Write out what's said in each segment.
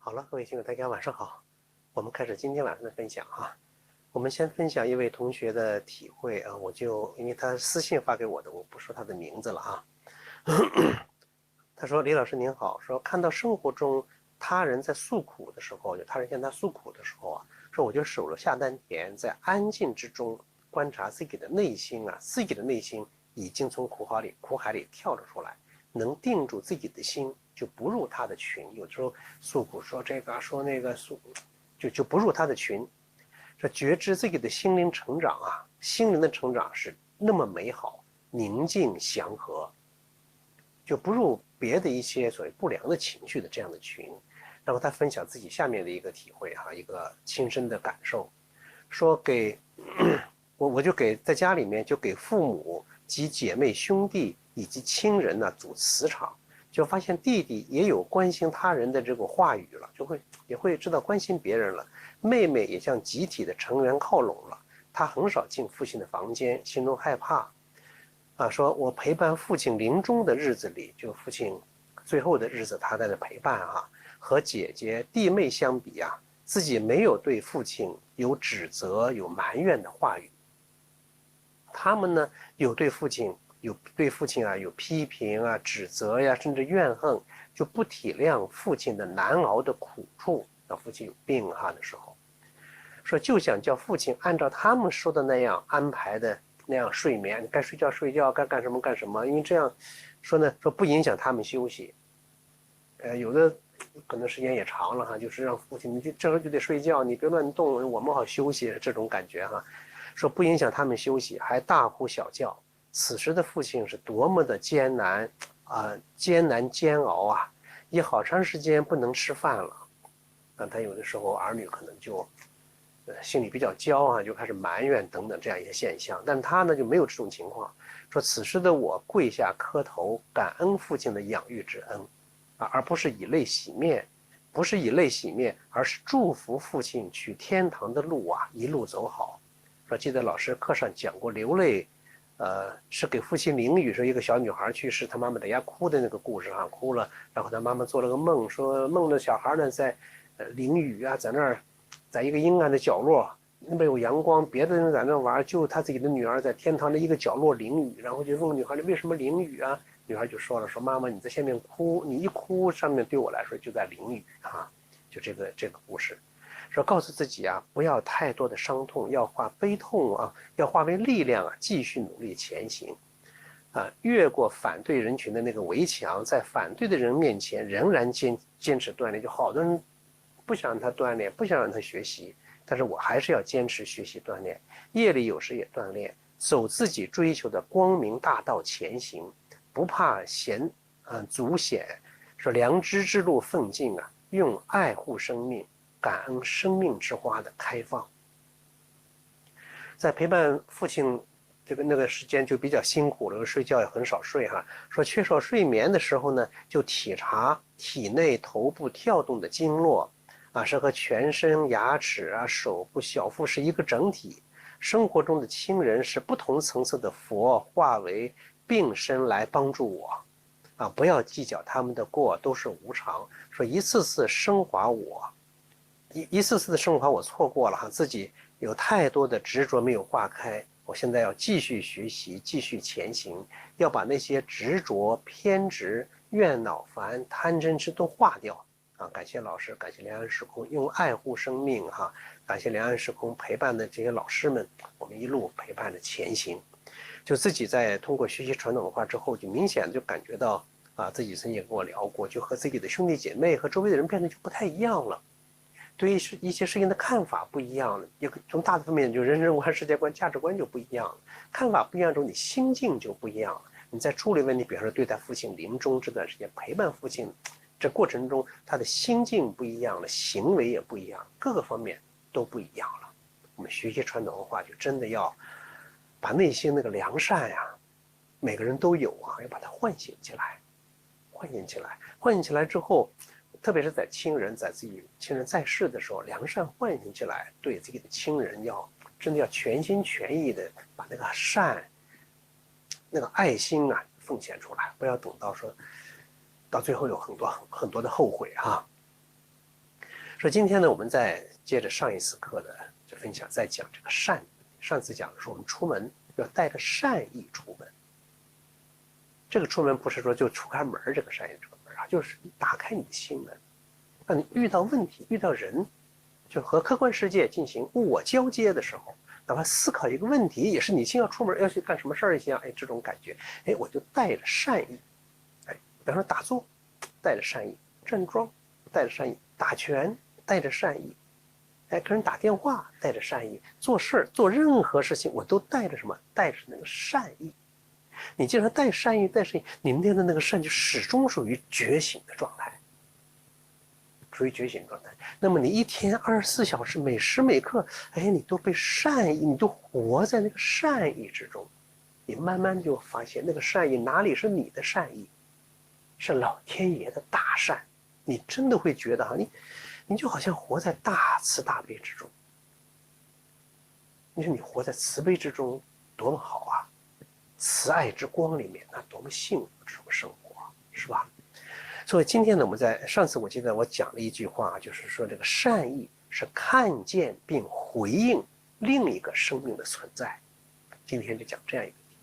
好了，各位听友，大家晚上好。我们开始今天晚上的分享啊。我们先分享一位同学的体会啊，因为他私信发给我的，我不说他的名字了啊。他说：“李老师您好，说看到生活中他人在诉苦的时候，就他人向他诉苦的时候啊，说我就手了下丹田，在安静之中观察自己的内心啊，自己的内心已经从苦海里跳了出来，能定住自己的心，就不入他的群。有时候诉苦说这个说那个就不入他的群。说觉知自己的心灵成长啊，心灵的成长是那么美好、宁静、祥和。”就不入别的一些所谓不良的情绪的这样的群。然后他分享自己下面的一个体会哈，一个亲身的感受，说我就给在家里面就给父母及姐妹兄弟以及亲人呢组磁场，就发现弟弟也有关心他人的这个话语了，也会知道关心别人了，妹妹也向集体的成员靠拢了，他很少进父亲的房间，心中害怕。说我陪伴父亲临终的日子里，就父亲最后的日子，他在这陪伴啊，和姐姐弟妹相比啊，自己没有对父亲有指责、有埋怨的话语，他们呢有对父亲有批评啊、指责呀，甚至怨恨，就不体谅父亲的难熬的苦处。当父亲有病的时候，说就想叫父亲按照他们说的那样安排的。那样睡眠，该睡觉睡觉，该干什么干什么，因为这样说呢，说不影响他们休息。有的可能时间也长了就是让父亲你这时候就得睡觉，你别乱动，我们好休息，这种感觉说不影响他们休息，还大呼小叫。此时的父亲是多么的艰难煎熬啊，也好长时间不能吃饭了。他有的时候儿女可能就心里比较焦就开始埋怨等等这样一些现象，但他呢就没有这种情况。说此时的我跪下磕头，感恩父亲的养育之恩而不是以泪洗面，而是祝福父亲去天堂的路一路走好。说记得老师课上讲过流泪，是给父亲淋雨，说一个小女孩去世，她妈妈在家哭的那个故事哭了，然后她妈妈做了个梦，说梦的小孩呢在淋雨在那儿。在一个阴暗的角落，那边有阳光，别的人在那玩，就他自己的女儿在天堂的一个角落淋雨，然后就问女孩：“你为什么淋雨啊？”女孩就说了：“说妈妈，你在下面哭，你一哭，上面对我来说就在淋雨就这个故事，说告诉自己不要太多的伤痛，要化悲痛要化为力量继续努力前行越过反对人群的那个围墙，在反对的人面前仍然坚持锻炼，就好多人。不想让他锻炼，不想让他学习，但是我还是要坚持学习锻炼。夜里有时也锻炼，走自己追求的光明大道前行，不怕阻险，说良知之路奋进用爱护生命，感恩生命之花的开放。在陪伴父亲那个时间就比较辛苦了，睡觉也很少睡说缺少睡眠的时候呢，就体察体内头部跳动的经络。是和全身、牙齿手部、小腹是一个整体。生活中的亲人是不同层次的佛，化为病身来帮助我不要计较他们的过，都是无常。说一次次升华一次次的升华我错过了自己有太多的执着没有化开。我现在要继续学习，继续前行，要把那些执着、偏执、怨恼烦、贪嗔痴都化掉。感谢老师，感谢良安时空用爱护生命感谢良安时空陪伴的这些老师们，我们一路陪伴着前行。就自己在通过学习传统文化之后，就明显就感觉到自己曾经也跟我聊过，就和自己的兄弟姐妹和周围的人变得就不太一样了，对于一些事情的看法不一样了，也从大的方面就人生观、世界观、价值观就不一样了，看法不一样之后，你心境就不一样了。你在处理问题，比方说对待父亲临终这段时间，陪伴父亲。这过程中，他的心境不一样了，行为也不一样，各个方面都不一样了。我们学习传统文化，就真的要把内心那个良善每个人都有要把它唤醒起来，唤醒起来之后，特别是在自己亲人在世的时候，良善唤醒起来，对自己的亲人真的要全心全意的把那个善、那个爱心奉献出来，不要等到说。到最后有很多的后悔所以今天呢，我们再接着上一次课的这分享，再讲这个善。上次讲的是我们出门要带着善意出门。这个出门不是说就出开门这个善意出门啊，就是打开你的心门，让你遇到问题、遇到人，就和客观世界进行物我交接的时候，哪怕思考一个问题，也是你先要出门要去干什么事儿一样，这种感觉，我就带着善意，比方说打坐，带着善意；站桩，带着善意；打拳，带着善意；跟人打电话，带着善意；做事做任何事情，我都带着什么？带着那个善意。你既然带善意，你念的那个善就始终属于觉醒的状态，属于觉醒状态。那么你一天24小时，每时每刻，你都被善意，你都活在那个善意之中，你慢慢就发现那个善意哪里是你的善意，是老天爷的大善。你真的会觉得你就好像活在大慈大悲之中。你说你活在慈悲之中多么好啊！慈爱之光里面，那多么幸福这种生活，是吧？所以今天呢，我们在上次我记得我讲了一句话，就是说这个善意是看见并回应另一个生命的存在。今天就讲这样一个题，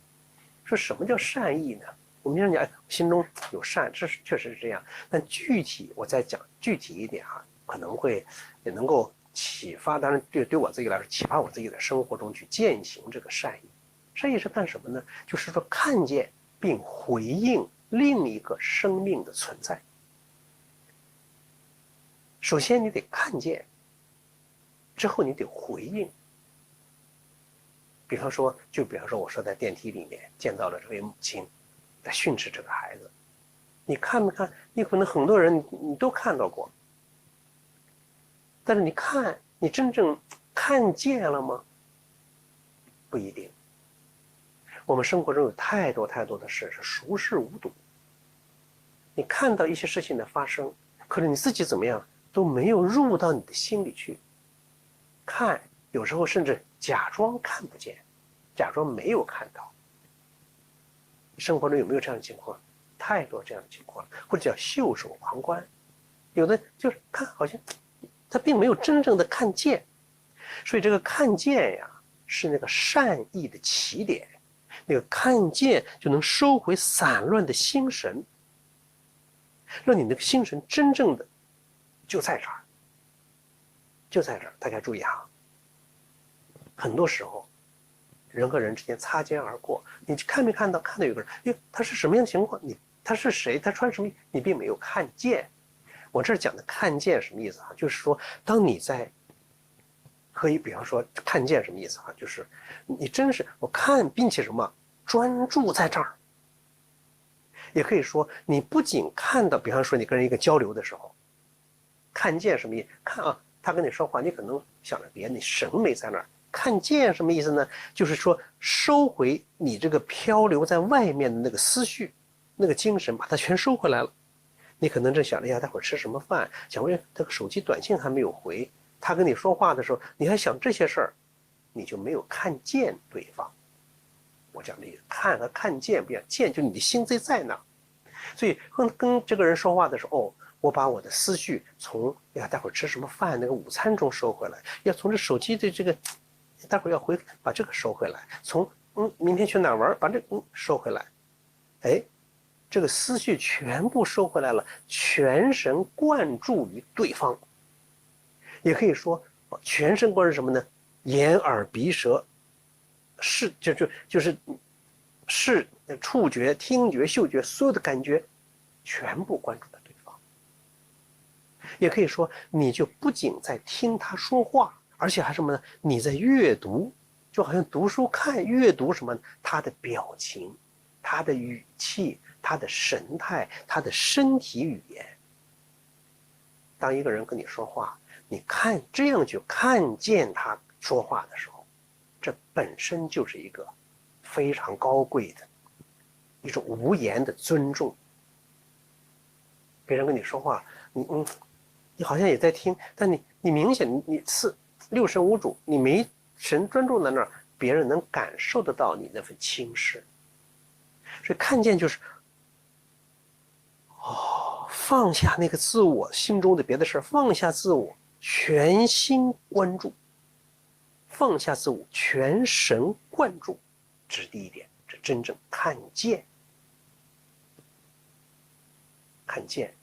说什么叫善意呢？我们讲心中有善，这确实是这样，但具体我再讲具体一点可能会也能够启发，当然对我自己来说，启发我自己的生活中去践行这个善意。善意是干什么呢？就是说看见并回应另一个生命的存在。首先你得看见，之后你得回应。比方说我说在电梯里面见到了这位母亲在训斥这个孩子，你看没看？你可能很多人你都看到过，但是你真正看见了吗？不一定。我们生活中有太多的事是熟视无睹，你看到一些事情的发生，可是你自己怎么样都没有入到你的心里去看，有时候甚至假装看不见，假装没有看到。生活中有没有这样的情况？太多这样的情况，或者叫袖手旁观。有的就是看，好像他并没有真正的看见。所以这个看见呀，是那个善意的起点。那个看见就能收回散乱的心神，让你那个心神真正的就在这儿，就在这儿。大家注意很多时候人和人之间擦肩而过，你看没看到有个人，他是什么样的情况？他是谁？他穿什么？你并没有看见。我这儿讲的看见什么意思就是说，当你在可以比方说看见什么意思就是你真是我看，并且什么专注在这儿。也可以说你不仅看到，比方说你跟人一个交流的时候，看见什么意思？看他跟你说话，你可能想着别的，你神没在那儿。看见什么意思呢？就是说收回你这个漂流在外面的那个思绪，那个精神，把它全收回来了。你可能正想着待会儿吃什么饭，想问这个手机短信还没有回，他跟你说话的时候，你还想这些事儿，你就没有看见对方。我讲的意思，看和看见不一样，见就你的心在那儿。所以跟这个人说话的时候，我把我的思绪从待会儿吃什么饭那个午餐中收回来，要从这手机的这个待会儿要把这个收回来，从明天去哪儿玩把这个收回来，这个思绪全部收回来了，全神贯注于对方。也可以说全神贯注什么呢？眼耳鼻舌就是视触觉听觉嗅觉所有的感觉全部关注在对方。也可以说你就不仅在听他说话，而且还什么呢？你在阅读，就好像读书看阅读什么？他的表情，他的语气，他的神态，他的身体语言。当一个人跟你说话，你这样就看见他说话的时候，这本身就是一个非常高贵的一种无言的尊重。别人跟你说话，你好像也在听，但你明显你六神无主，你没神专注在那儿，别人能感受得到你那份轻视。所以看见就是放下那个自我心中的别的事，放下自我，全心关注，放下自我，全神贯注，这是第一点，这真正看见。看见，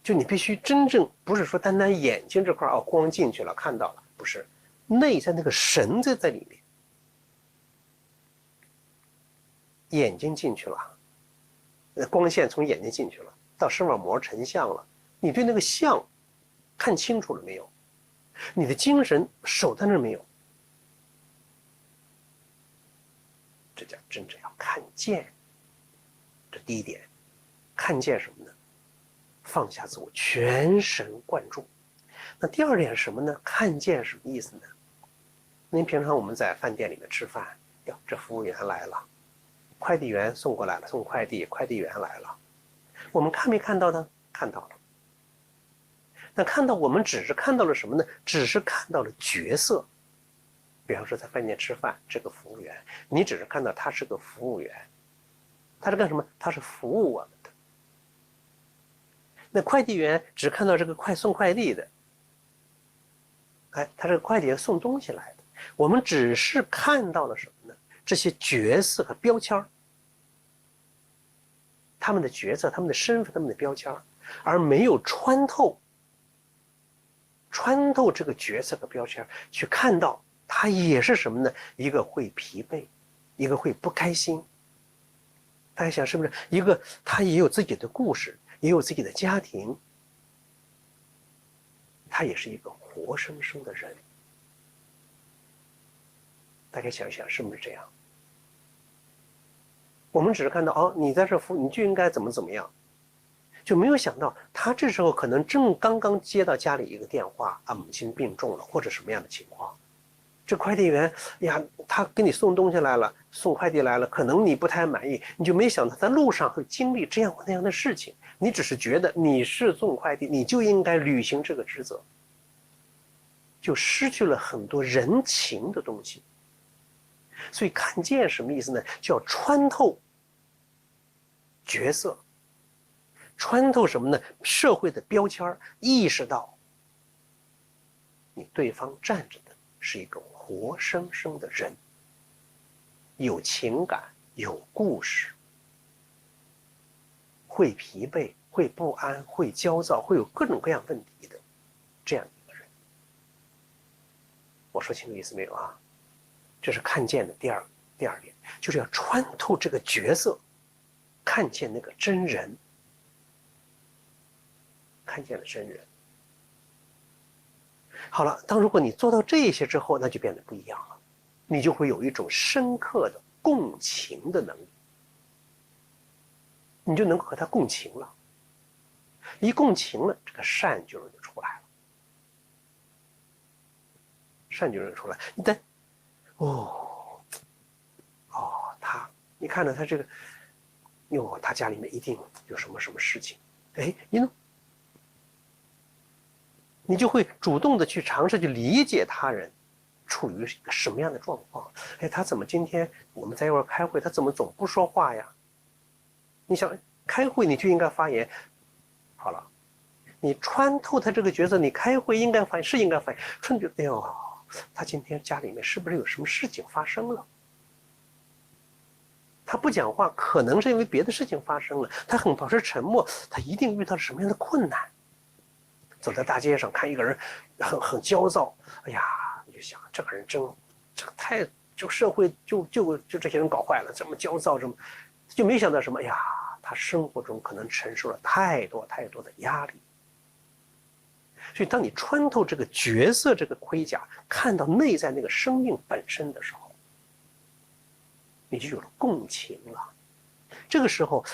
就你必须真正不是说单单眼睛这块光进去了看到了，不是，内在那个神在里面。眼睛进去了，光线从眼睛进去了，到视网膜成像了，你对那个像看清楚了没有？你的精神守在那儿没有？这叫真正要看见。这第一点，看见什么呢？放下自我，全神贯注。那第二点是什么呢？看见什么意思呢？您平常我们在饭店里面吃饭，哟，这服务员来了，快递员送过来了，送快递，快递员来了，我们看没看到呢？看到了。那看到我们只是看到了什么呢？只是看到了角色。比方说在饭店吃饭，这个服务员，你只是看到他是个服务员，他是干什么？他是服务我们的。那快递员只看到这个送快递的，他这个快递员送东西来的，我们只是看到了什么呢？这些角色和标签，他们的角色、他们的身份、他们的标签，而没有穿透这个角色和标签，去看到他也是什么呢？一个会疲惫，一个会不开心。大家想是不是？一个他也有自己的故事，也有自己的家庭，他也是一个活生生的人。大家想一想，是不是这样？我们只是看到你在这服务，你就应该怎么样，就没有想到他这时候可能正刚刚接到家里一个电话母亲病重了，或者什么样的情况。这快递员呀，他给你送东西来了，送快递来了，可能你不太满意，你就没想到在路上会经历这样或那样的事情，你只是觉得你是送快递，你就应该履行这个职责，就失去了很多人情的东西。所以看见什么意思呢？叫穿透角色，穿透什么呢？社会的标签，意识到你对方站着的是一个活生生的人，有情感，有故事，会疲惫，会不安，会焦躁，会有各种各样问题的这样一个人。我说清楚意思没有啊？这是看见的第二点，就是要穿透这个角色，看见那个真人，看见了真人。好了，如果你做到这些之后，那就变得不一样了，你就会有一种深刻的共情的能力，你就能够和他共情了。一共情了，这个善就出来了，善就出来。你看着他这个，他家里面一定有什么事情，你就会主动的去尝试去理解他人处于一个什么样的状况。他怎么今天我们在一块开会，他怎么总不说话呀？你想开会你就应该发言，好了，你穿透他这个角色，你开会应该发言，是应该发言。他今天家里面是不是有什么事情发生了？他不讲话，可能是因为别的事情发生了，他很保持沉默，他一定遇到了什么样的困难。走在大街上看一个人很焦躁，你就想这个人这个太社会就这些人搞坏了，这么焦躁，就没想到什么他生活中可能承受了太多的压力。所以当你穿透这个角色这个盔甲，看到内在那个生命本身的时候，你就有了共情了。这个时候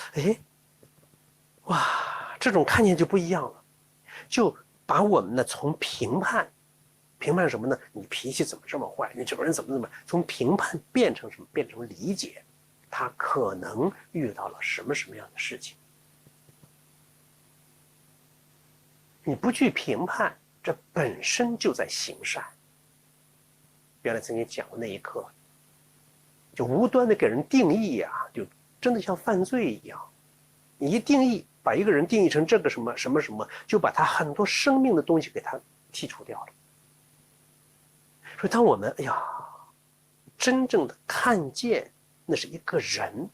这种看见就不一样了，就把我们呢从评判什么呢？你脾气怎么这么坏？你这个人怎么从评判变成什么？变成理解，他可能遇到了什么样的事情。你不去评判，这本身就在行善。原来曾经讲过那一课，就无端的给人定义就真的像犯罪一样。你一定义，把一个人定义成这个什么，就把他很多生命的东西给他剔除掉了。所以当我们真正的看见那是一个人，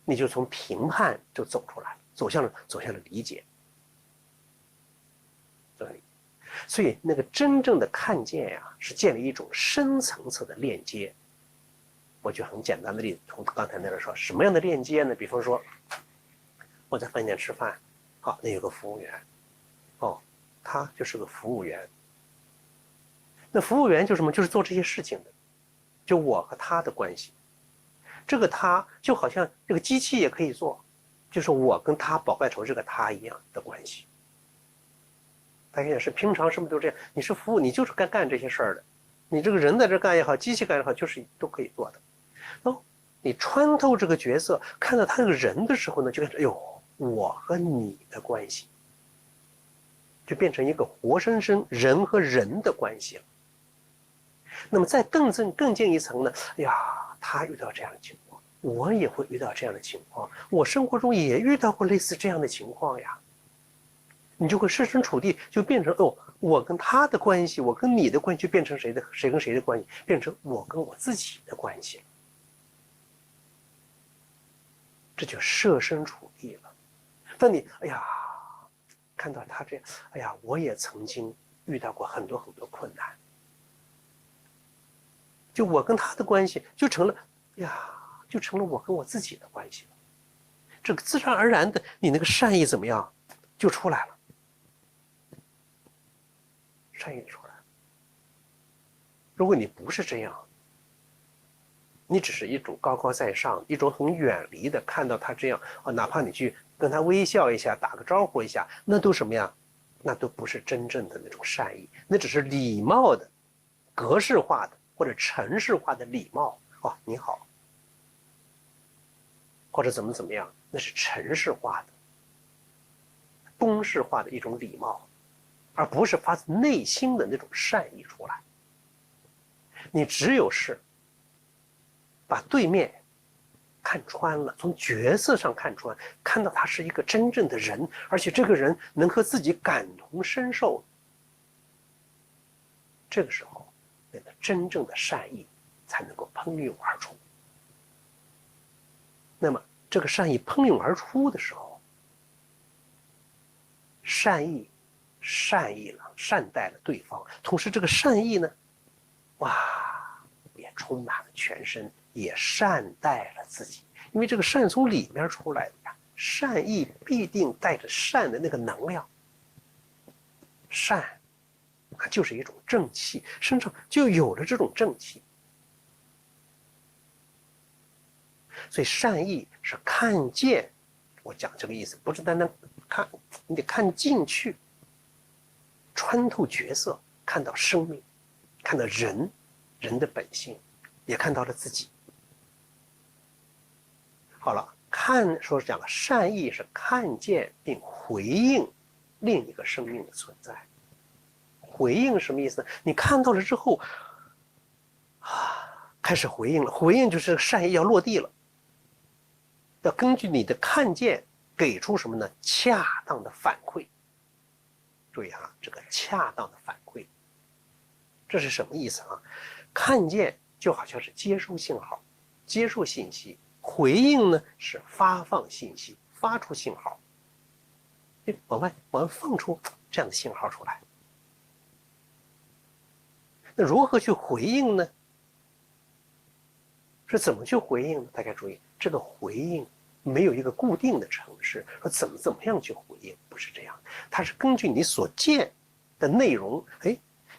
你就从评判就走出来了，走向了理解。所以那个真正的看见呀，是建立一种深层次的链接。我举很简单的例子，从刚才那个说什么样的链接呢？比方说我在饭店吃饭，好，那有个服务员，他就是个服务员。那服务员就是什么？就是做这些事情的，就我和他的关系。这个他就好像这个机器也可以做，就是我跟他宝盖头这个他一样的关系。大家也是平常是不是都这样？你是服务，你就是干这些事儿的。你这个人在这干也好，机器干也好，就是都可以做的。你穿透这个角色，看到他这个人的时候呢，就感觉我和你的关系，就变成一个活生生人和人的关系了。那么再更进一层呢，他遇到这样的情况，我也会遇到这样的情况，我生活中也遇到过类似这样的情况呀。你就会设身处地，就变成我跟他的关系，我跟你的关系，就变成谁跟谁的关系，变成我跟我自己的关系了。这就设身处地了。当你看到他这样，我也曾经遇到过很多很多困难，就我跟他的关系就成了我跟我自己的关系了。这个自然而然的，你那个善意怎么样就出来了。善意出来。如果你不是这样，你只是一种高高在上，一种很远离的看到他这样哪怕你去跟他微笑一下，打个招呼一下，那都什么呀？那都不是真正的那种善意，那只是礼貌的、格式化的或者程式化的礼貌。你好，或者怎么样，那是程式化的、公式化的一种礼貌。而不是发自内心的那种善意出来。你只有是把对面看穿了，从角色上看穿，看到他是一个真正的人，而且这个人能和自己感同身受，这个时候那个真正的善意才能够喷涌而出。那么这个善意喷涌而出的时候，善意了，善待了对方，同时这个善意呢，也充满了全身，也善待了自己。因为这个善从里面出来的呀，善意必定带着善的那个能量。善，它就是一种正气，身上就有了这种正气。所以善意是看见，我讲这个意思，不是单单看，你得看进去。穿透角色，看到生命，看到人的本性，也看到了自己。好了，说是讲了，善意是看见并回应另一个生命的存在。回应什么意思呢？你看到了之后，开始回应了。回应就是善意要落地了，要根据你的看见给出什么呢？恰当的反馈。注意这个恰当的反馈，这是什么意思啊？看见就好像是接收信号，接受信息；回应呢是发放信息，发出信号，往外放出这样的信号出来。那如何去回应呢？是怎么去回应呢？大家注意，这个回应没有一个固定的程式，说怎么样去回应，不是这样，它是根据你所见的内容，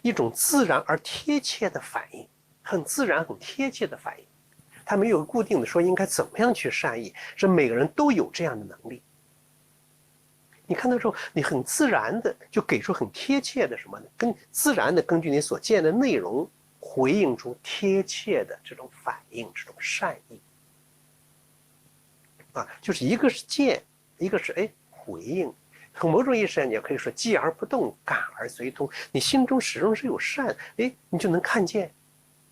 一种自然而贴切的反应，很自然、很贴切的反应，它没有固定的说应该怎么样去善意，是每个人都有这样的能力。你看到之后，你很自然的就给出很贴切的什么呢？自然的根据你所见的内容，回应出贴切的这种反应，这种善意。就是一个是见，一个是回应。从某种意义上，你也可以说积而不动，感而随通。你心中始终是有善，你就能看见，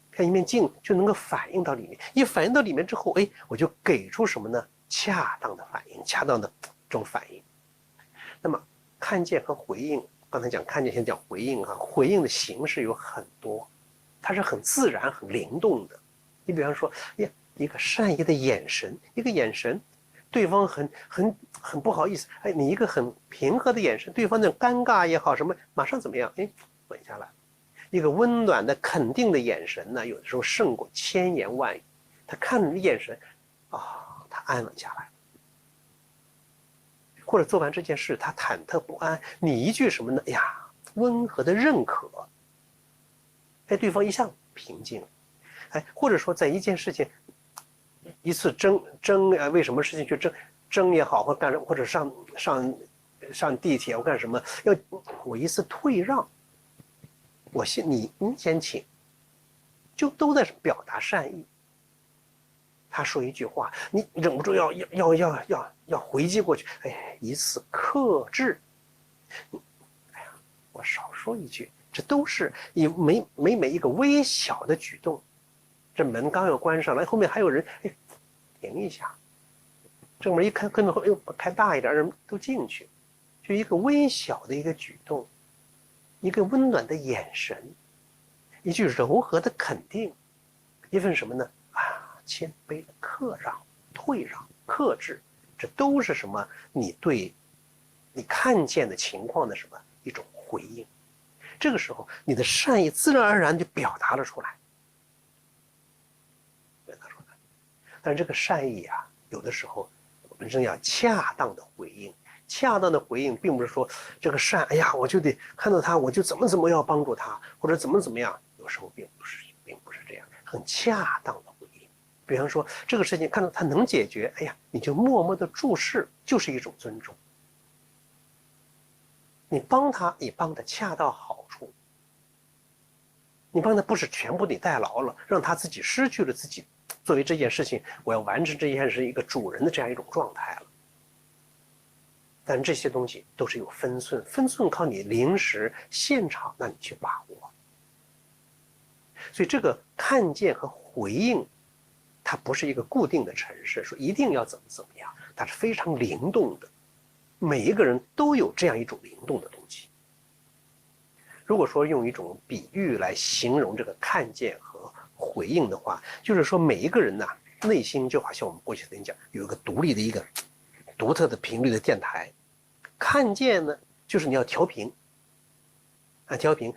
看一面镜就能够反映到里面。一反映到里面之后，我就给出什么呢？恰当的反应，恰当的这种反应。那么看见和回应，刚才讲看见，现在讲回应啊。回应的形式有很多，它是很自然、很灵动的。你比方说，一个善意的眼神，一个眼神，对方很不好意思，你一个很平和的眼神，对方那种尴尬也好，什么马上怎么样，稳下来。一个温暖的、肯定的眼神呢，有的时候胜过千言万语。他看你的眼神，他安稳下来。或者做完这件事，他忐忑不安，你一句什么呢？温和的认可，对方一下平静。或者说在一件事情，一次争为什么事情去争也好，或干什么，或者上地铁我干什么，我一次退让，你先请，就都在表达善意。他说一句话，你忍不住要回击过去，一次克制。我少说一句，这都是每一个微小的举动。这门刚要关上来，后面还有人，停一下，这门一开，跟着后开大一点，人都进去。就一个微小的一个举动，一个温暖的眼神，一句柔和的肯定，一份什么呢？谦卑的克让、退让、克制，这都是什么？你对你看见的情况的什么一种回应？这个时候，你的善意自然而然就表达了出来。但是这个善意有的时候我们真要恰当的回应。恰当的回应，并不是说这个善，我就得看到他，我就怎么要帮助他，或者怎么样。有时候并不是这样，很恰当的。比方说这个事情看到他能解决，你就默默的注视，就是一种尊重。你帮他，你帮的恰到好处。你帮他不是全部你代劳了，让他自己失去了自己作为这件事情我要完成这件事一个主人的这样一种状态了。但这些东西都是有分寸，分寸靠你临时现场那你去把握。所以这个看见和回应，它不是一个固定的程式，说一定要怎么样，它是非常灵动的。每一个人都有这样一种灵动的东西。如果说用一种比喻来形容这个看见和回应的话，就是说每一个人内心就好像我们过去跟你讲，有一个独立的一个独特的频率的电台。看见呢，就是你要调频，调频，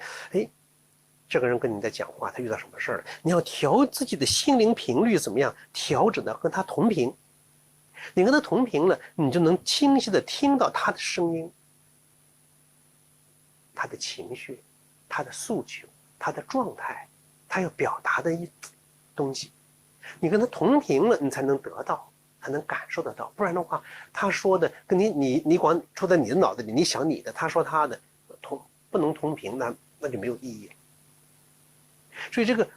这个人跟你在讲话，他遇到什么事儿，你要调自己的心灵频率怎么样调整的和他同频。你跟他同频了，你就能清晰的听到他的声音，他的情绪，他的诉求，他的状态，他要表达的东西。你跟他同频了，你才能得到，才能感受得到。不然的话，他说的跟你光出在你的脑子里，你想你的，他说他的，不能同频，那就没有意义了。所以这个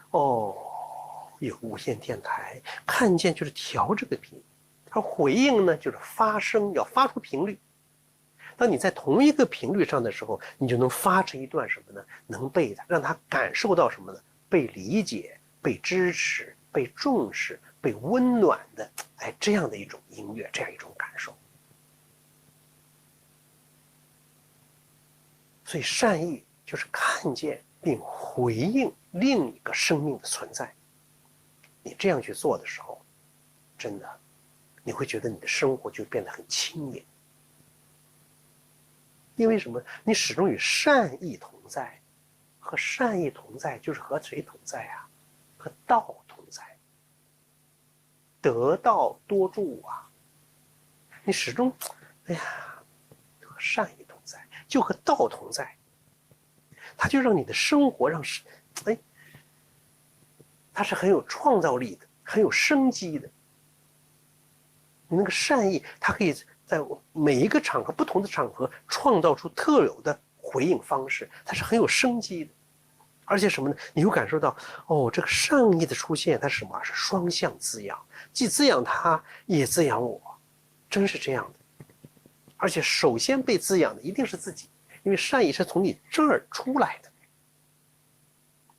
有无线电台，看见就是调这个频，而回应呢就是发声，要发出频率。当你在同一个频率上的时候，你就能发出一段什么呢？能被让他感受到什么呢？被理解、被支持、被重视、被温暖的，这样的一种音乐，这样一种感受。所以善意就是看见并回应另一个生命的存在。你这样去做的时候，真的，你会觉得你的生活就变得很轻盈。因为什么？你始终与善意同在，和善意同在就是和谁同在和道同在。得道多助你始终，和善意同在，就和道同在。它就让你的生活它是很有创造力的，很有生机的。你那个善意，它可以在每一个场合、不同的场合创造出特有的回应方式，它是很有生机的。而且什么呢？你会感受到，这个善意的出现，它是什么？是双向滋养，既滋养他，也滋养我，真是这样的。而且首先被滋养的一定是自己，因为善意是从你这儿出来的，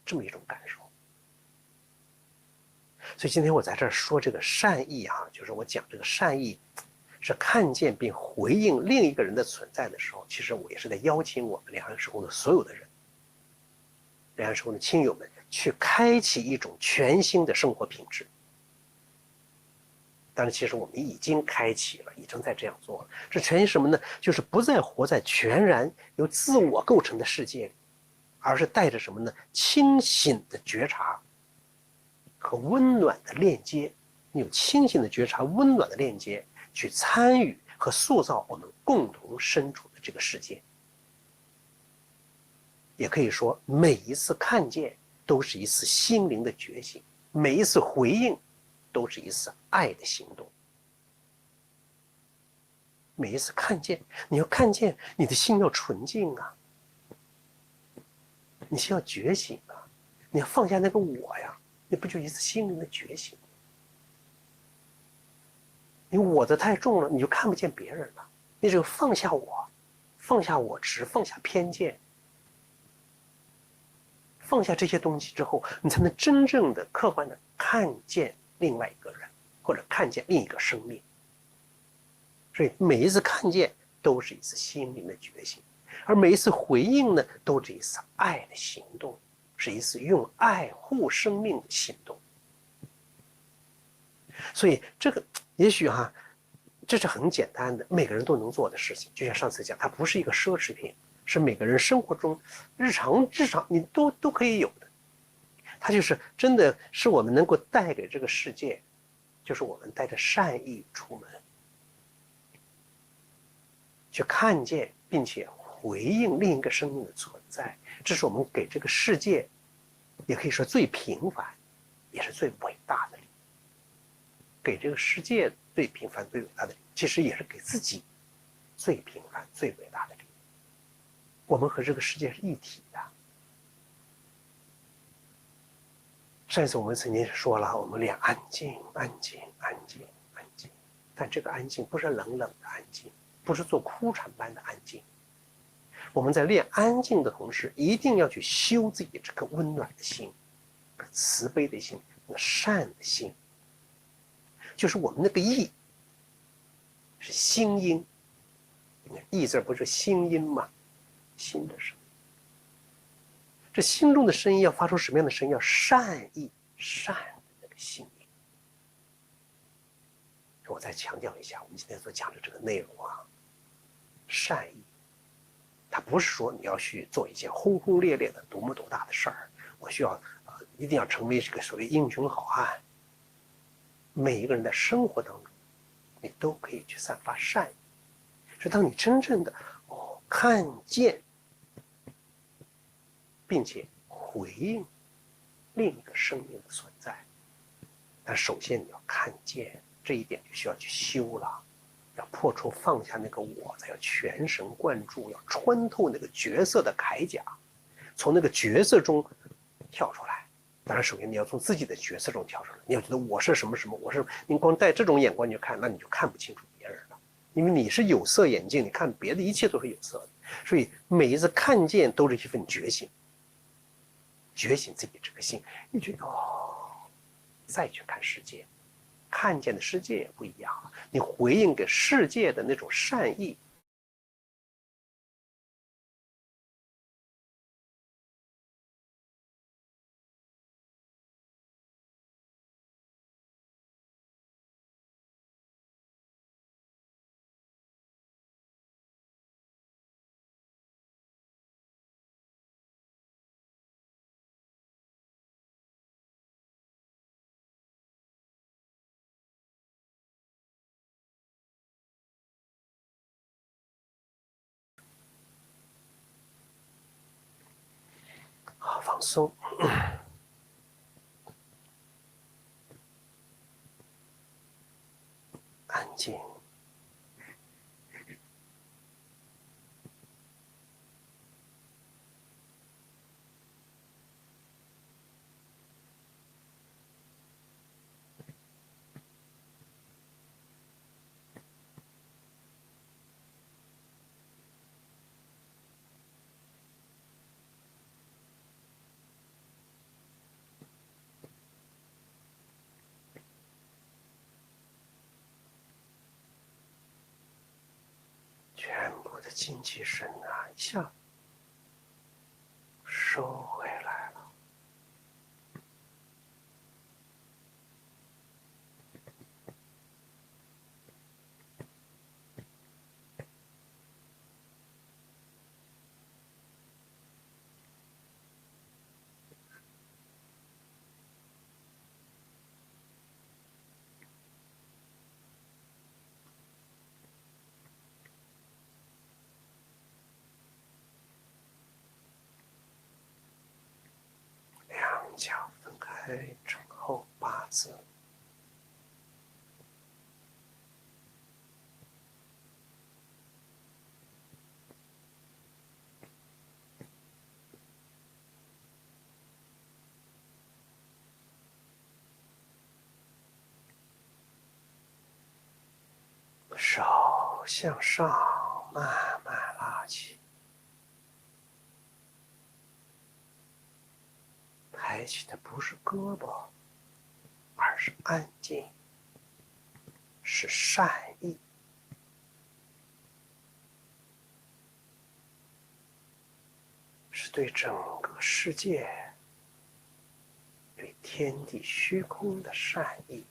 这么一种感受。所以今天我在这儿说这个善意就是我讲这个善意是看见并回应另一个人的存在的时候，其实我也是在邀请我们两岸时空的所有的人，两岸时空的亲友们，去开启一种全新的生活品质。但是其实我们已经开启了，已经在这样做了。这全新什么呢？就是不再活在全然由自我构成的世界里，而是带着什么呢？清醒的觉察和温暖的链接。你有清醒的觉察、温暖的链接，去参与和塑造我们共同身处的这个世界。也可以说，每一次看见都是一次心灵的觉醒，每一次回应都是一次爱的行动。每一次看见，你要看见，你的心要纯净啊，你先要觉醒啊，你要放下那个我呀，那不就一次心灵的觉醒？你我的太重了，你就看不见别人了。你只有放下我，放下我执，放下偏见，放下这些东西之后，你才能真正的、客观的看见另外一个人，或者看见另一个生命。所以每一次看见都是一次心灵的觉醒，而每一次回应呢，都是一次爱的行动，是一次用爱护生命的行动。所以这个也许这是很简单的，每个人都能做的事情。就像上次讲，它不是一个奢侈品，是每个人生活中日常你都可以有的。它就是真的是我们能够带给这个世界，就是我们带着善意出门，去看见并且回应另一个生命的存在。这是我们给这个世界，也可以说最平凡，也是最伟大的礼物。给这个世界最平凡、最伟大的礼物，其实也是给自己最平凡、最伟大的礼物。我们和这个世界是一体的。上一次我们曾经说了，我们练安静、安静、安静、安静，但这个安静不是冷冷的安静，不是做哭产般的安静。我们在练安静的同时，一定要去修自己这颗温暖的心、慈悲的心、善的心。就是我们那个意是心音，意字不是心音吗？心的声音，这心中的声音要发出什么样的声音？要善意、善的那个心音。我再强调一下，我们今天所讲的这个内容善意，它不是说你要去做一件轰轰烈烈的多么多大的事儿，我需要一定要成为这个所谓英雄好汉。每一个人在生活当中，你都可以去散发善意。是当你真正的看见，并且回应另一个生命的存在，但首先你要看见，这一点就需要去修了，要破除放下那个我，才要全神贯注，要穿透那个角色的铠甲，从那个角色中跳出来。当然，首先你要从自己的角色中跳出来，你要觉得我是什么什么，我是，你光带这种眼光去看，那你就看不清楚别人了，因为你是有色眼镜，你看别的一切都是有色的。所以每一次看见都是一份觉醒，觉醒自己这个心，你觉得再去看世界，看见的世界也不一样了，你回应给世界的那种善意。放松，安静。精气神啊，一下收回来了。两脚分开，正后8字。手向上慢慢拉起，抬起的不是胳膊，而是安静，是善意，是对整个世界、对天地虚空的善意。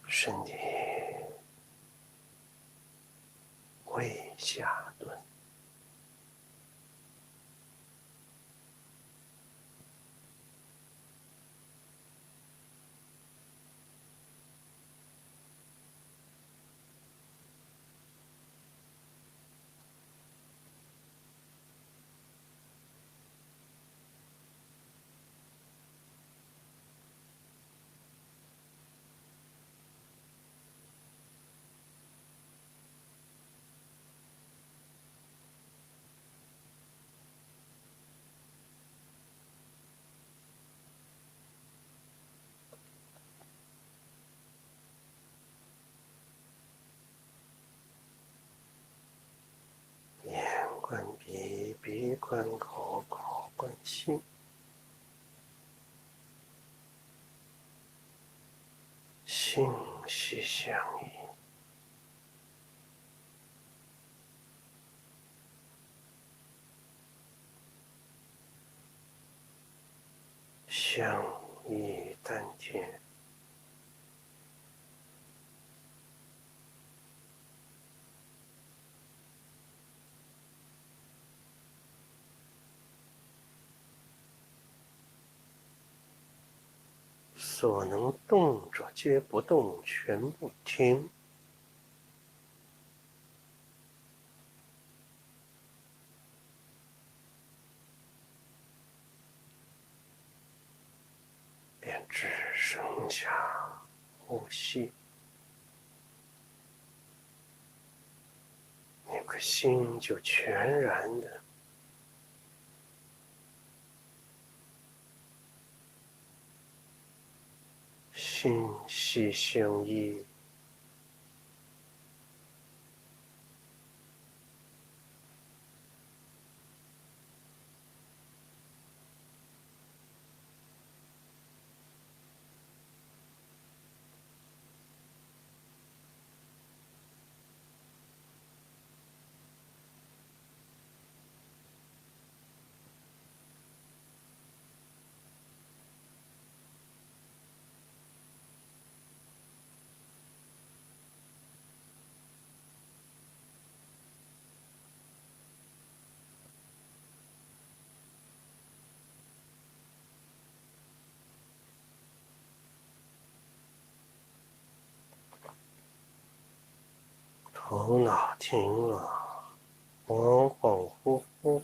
身体微下蹲，眼观鼻，鼻观口，口观心。心息相依，相依丹田，所能动者皆不动，全部听。便只剩下呼吸，那颗心就全然的心息相依。头脑停了，恍恍惚惚，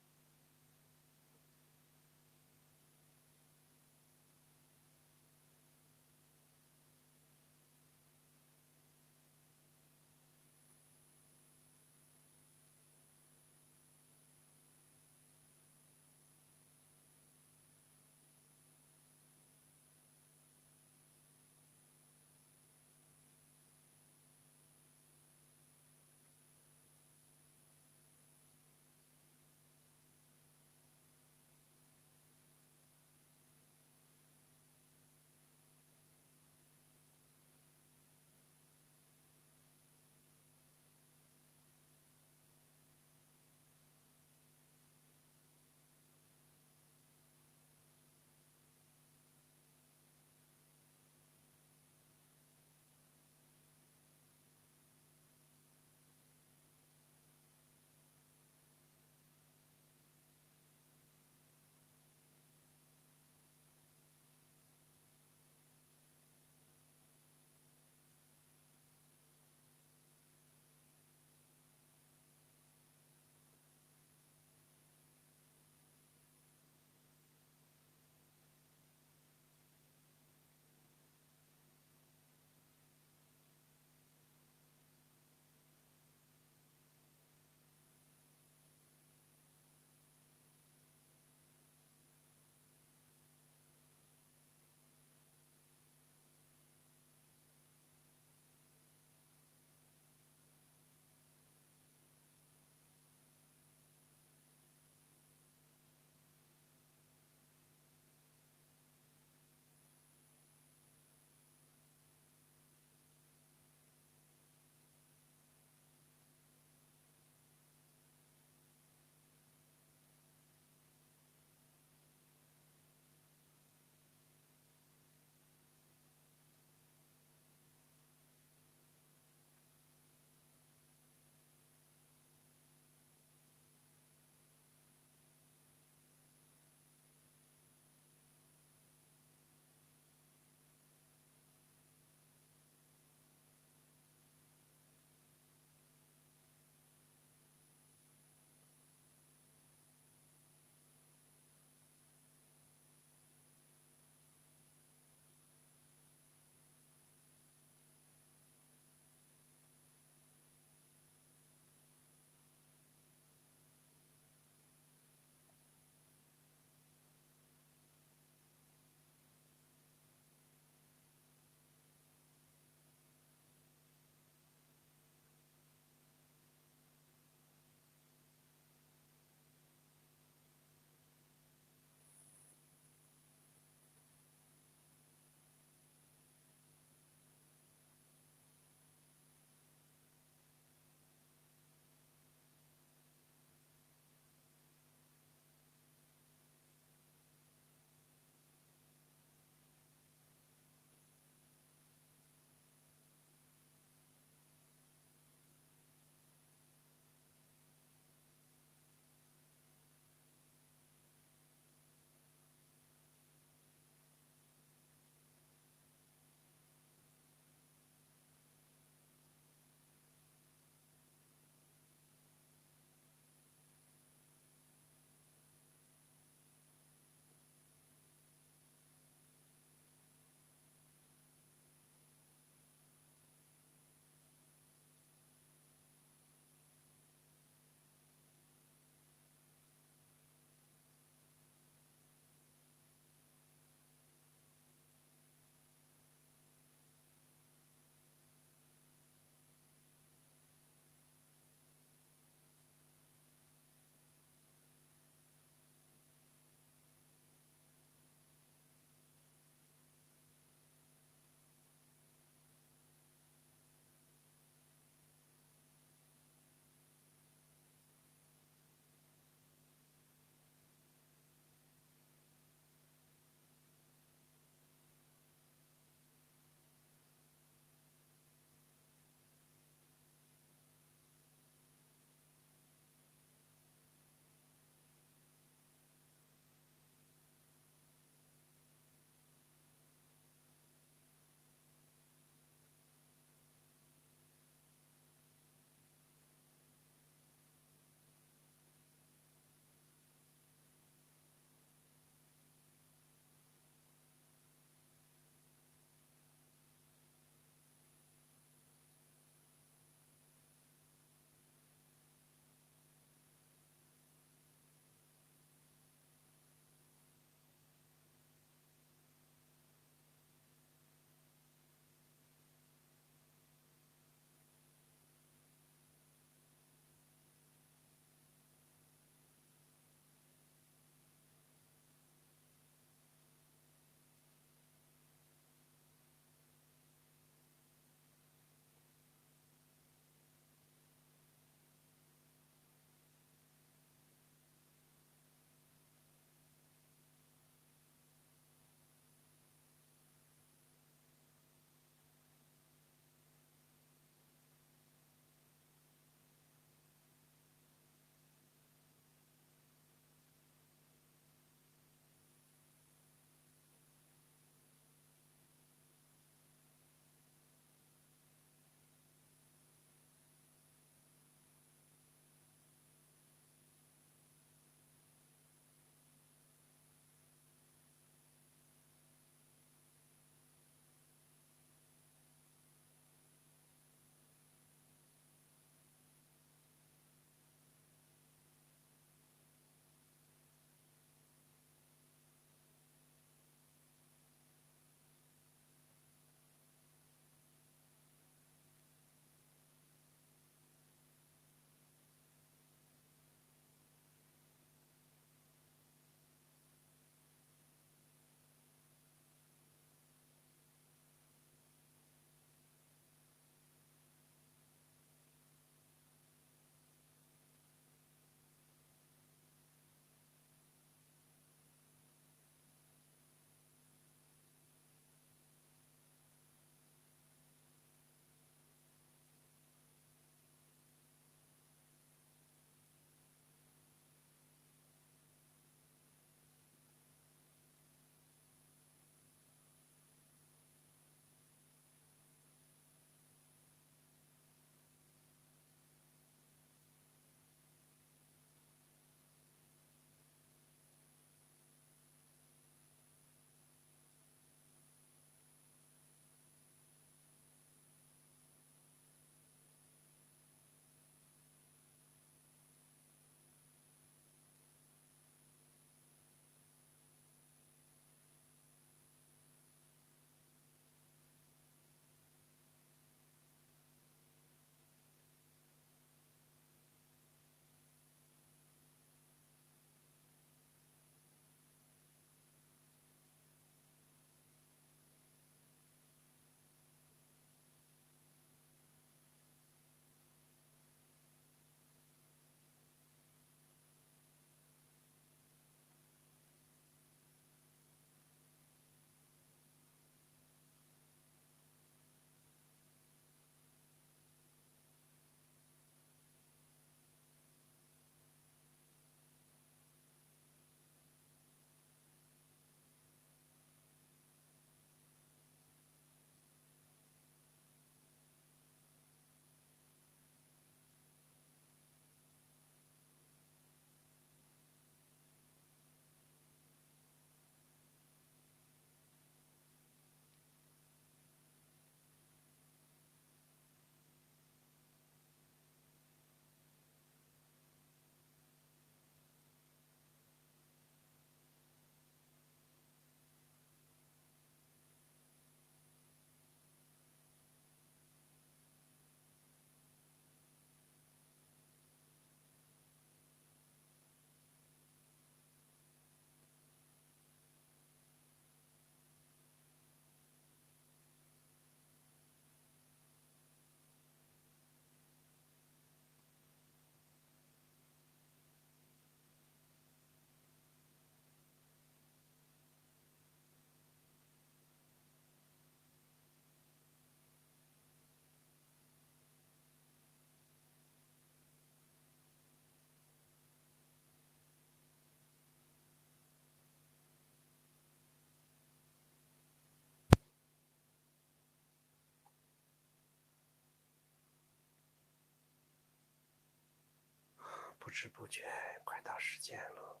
不知不觉快到时间了，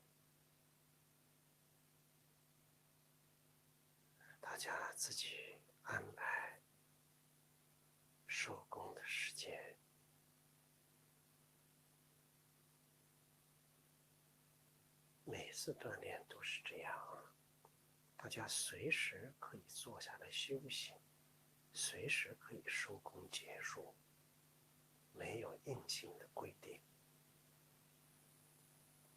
大家自己安排收工的时间。每次锻炼都是这样啊，大家随时可以坐下来休息，随时可以收工结束，没有硬性的规定，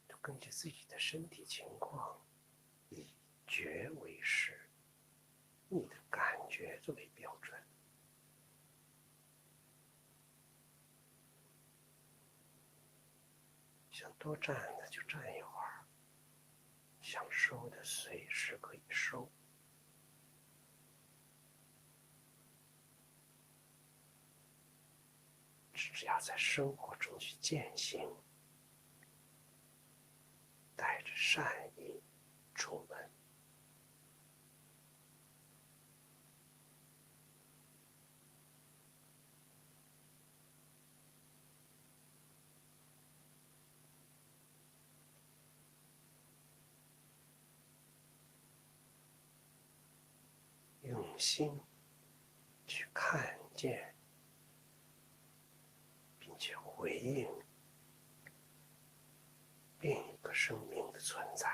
就根据自己的身体情况，以觉为师，你的感觉作为标准。想多站的就站一会儿，想收的随时可以收。只要在生活中去践行，带着善意出门。用心去看见，并且回应另一个生命的存在。